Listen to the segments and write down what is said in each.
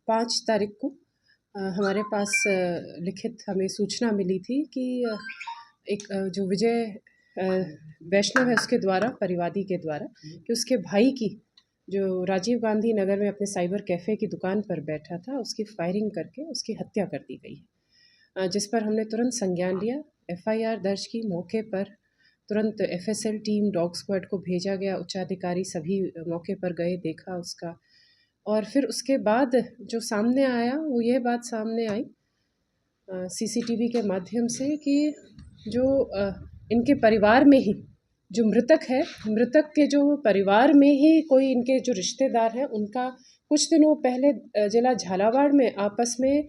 5 तारीख को हमारे पास लिखित हमें सूचना मिली थी कि एक जो विजय वैष्णव है उसके द्वारा, परिवादी के द्वारा, कि उसके भाई की जो राजीव गांधी नगर में अपने साइबर कैफ़े की दुकान पर बैठा था, उसकी फायरिंग करके उसकी हत्या कर दी गई है। जिस पर हमने तुरंत संज्ञान लिया, एफआईआर दर्ज की। मौके पर तुरंत एफएसएल टीम, डॉग स्क्वाड को भेजा गया। उच्चाधिकारी सभी मौके पर गए, देखा उसका। और फिर उसके बाद जो सामने आया वो ये बात सामने आई सीसीटीवी के माध्यम से कि जो इनके परिवार में ही जो मृतक है, मृतक के जो परिवार में ही कोई इनके जो रिश्तेदार हैं, उनका कुछ दिनों पहले जिला झालावाड़ में आपस में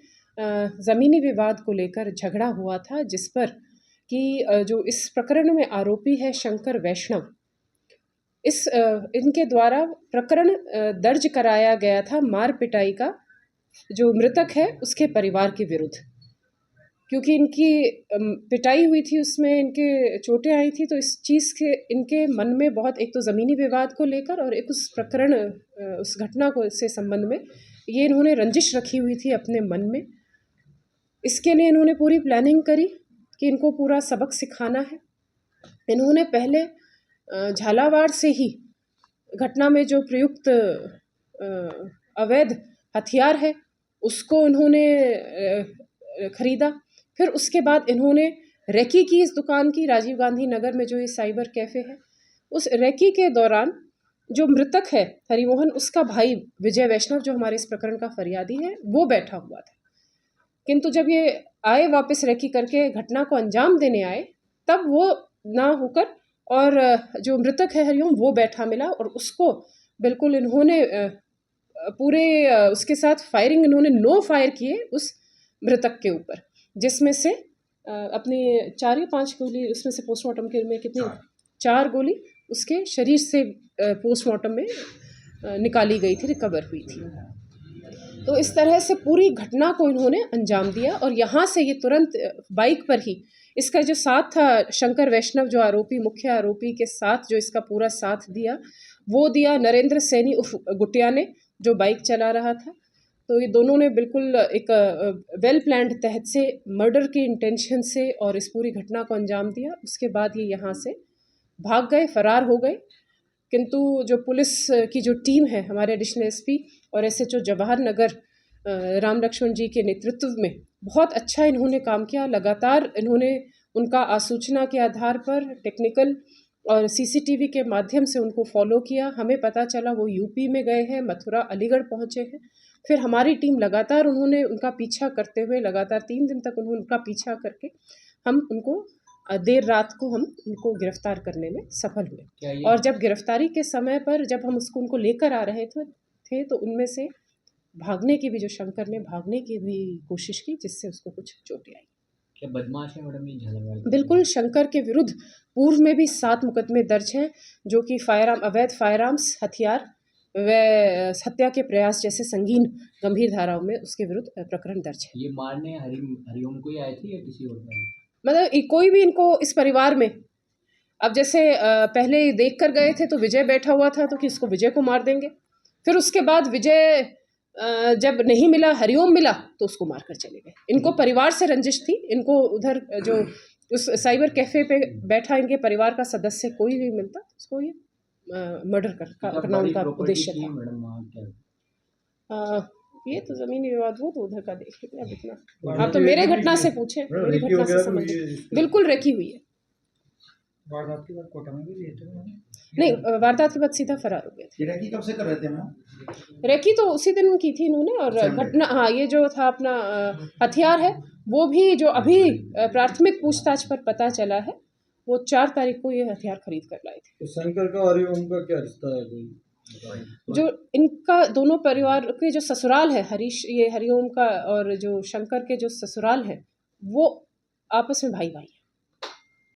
ज़मीनी विवाद को लेकर झगड़ा हुआ था, जिस पर कि जो इस प्रकरण में आरोपी है शंकर वैष्णव, इनके द्वारा प्रकरण दर्ज कराया गया था मार पिटाई का, जो मृतक है उसके परिवार के विरुद्ध। क्योंकि इनकी पिटाई हुई थी, उसमें इनके चोटें आई थी, तो इस चीज़ के इनके मन में बहुत, एक तो ज़मीनी विवाद को लेकर और एक उस प्रकरण, उस घटना को से संबंध में ये इन्होंने रंजिश रखी हुई थी अपने मन में। इसके लिए इन्होंने पूरी प्लानिंग करी कि इनको पूरा सबक सिखाना है। इन्होंने पहले झालावाड़ से ही घटना में जो प्रयुक्त अवैध हथियार है उसको इन्होंने खरीदा। फिर उसके बाद इन्होंने रेकी की इस दुकान की, राजीव गांधी नगर में जो ये साइबर कैफ़े है, उस रेकी के दौरान जो मृतक है हरिमोहन, उसका भाई विजय वैष्णव, जो हमारे इस प्रकरण का फरियादी है, वो बैठा हुआ था। किंतु जब ये आए वापस रेकी करके घटना को अंजाम देने आए, तब वो ना होकर और जो मृतक है हरिओम, वो बैठा मिला और उसको बिल्कुल इन्होंने पूरे उसके साथ फायरिंग, इन्होंने 9 फायर किए उस मृतक के ऊपर, जिसमें से अपनी 4 या 5 गोली उसमें से पोस्टमार्टम के में कितनी 4 गोली उसके शरीर से पोस्टमार्टम में निकाली गई थी, रिकवर हुई थी। तो इस तरह से पूरी घटना को इन्होंने अंजाम दिया। और यहाँ से ये तुरंत बाइक पर ही, इसका जो साथ था शंकर वैष्णव, जो आरोपी, मुख्य आरोपी के साथ जो इसका पूरा साथ दिया, वो दिया नरेंद्र सैनी उर्फ गुटिया ने, जो बाइक चला रहा था। तो ये दोनों ने बिल्कुल एक वेल प्लान्ड तहत से, मर्डर की इंटेंशन से और इस पूरी घटना को अंजाम दिया। उसके बाद ये यहाँ से भाग गए, फरार हो गए। किंतु जो पुलिस की जो टीम है, हमारे एडिशनल एसपी और एसएचओ जवाहर नगर राम लक्ष्मण जी के नेतृत्व में, बहुत अच्छा इन्होंने काम किया। लगातार इन्होंने उनका आसूचना के आधार पर टेक्निकल और सीसीटीवी के माध्यम से उनको फॉलो किया। हमें पता चला वो यूपी में गए हैं, मथुरा, अलीगढ़ पहुँचे हैं। फिर हमारी टीम लगातार, उन्होंने उनका पीछा करते हुए लगातार 3 दिन तक उन्होंने उनका पीछा करके हम उनको देर रात को हम उनको गिरफ्तार करने में सफल हुए। और जब गिरफ्तारी के समय पर जब हम उनको लेकर आ रहे थे तो उनमें से भागने की भी, जो शंकर ने भागने की भी कोशिश की, जिससे उसको कुछ चोटें आई। क्या बदमाश है मैडम ये झालावाड़? बिल्कुल, शंकर के विरुद्ध पूर्व में भी 7 मुकदमे दर्ज हैं, जो कि अवैध फायरआर्म्स, हथियार व हत्या के प्रयास जैसे संगीन गंभीर धाराओं में उसके विरुद्ध प्रकरण दर्ज है। ये मारने हरिओम को ही आए थे या किसी और को? मतलब कोई भी इनको इस परिवार में, अब जैसे पहले देख कर गए थे तो विजय बैठा हुआ था, तो कि इसको विजय को मार देंगे। फिर उसके बाद विजय जब नहीं मिला, हरिओम मिला, तो उसको मार कर चले गए। इनको परिवार से रंजिश थी। इनको उधर जो उस साइबर कैफ़े पे बैठा इनके परिवार का सदस्य कोई भी मिलता, उसको ये मर्डर करना उनका उद्देश्य था। ये तो ज़मीनी विवाद, वो तो उधर का देख लेते हैं। अब इतना आप तो मेरे घटना से पूछे, मेरी घटना से संबंधित बिल्कुल रखी हुई है। वारदात के बाद कोटा में भी लिए थे? नहीं, वारदात के बाद सीधा फरार हो गए थे। रेकी कब से कर रहे थे मैम? रेकी तो उसी दिन की थी इन्होंने। और घटना, हाँ, ये जो था अपना हथियार है, वो भी जो अभी प्राथमिक पूछताछ पर पता चला है, वो 4 तारीख को ये हथियार खरीद कर लाए थे। तो शंकर का और उनका क्या रिश्ता है? जो इनका दोनों परिवार के जो ससुराल है, हरिओम का और जो शंकर के जो ससुराल है, वो आपस में भाई भाई।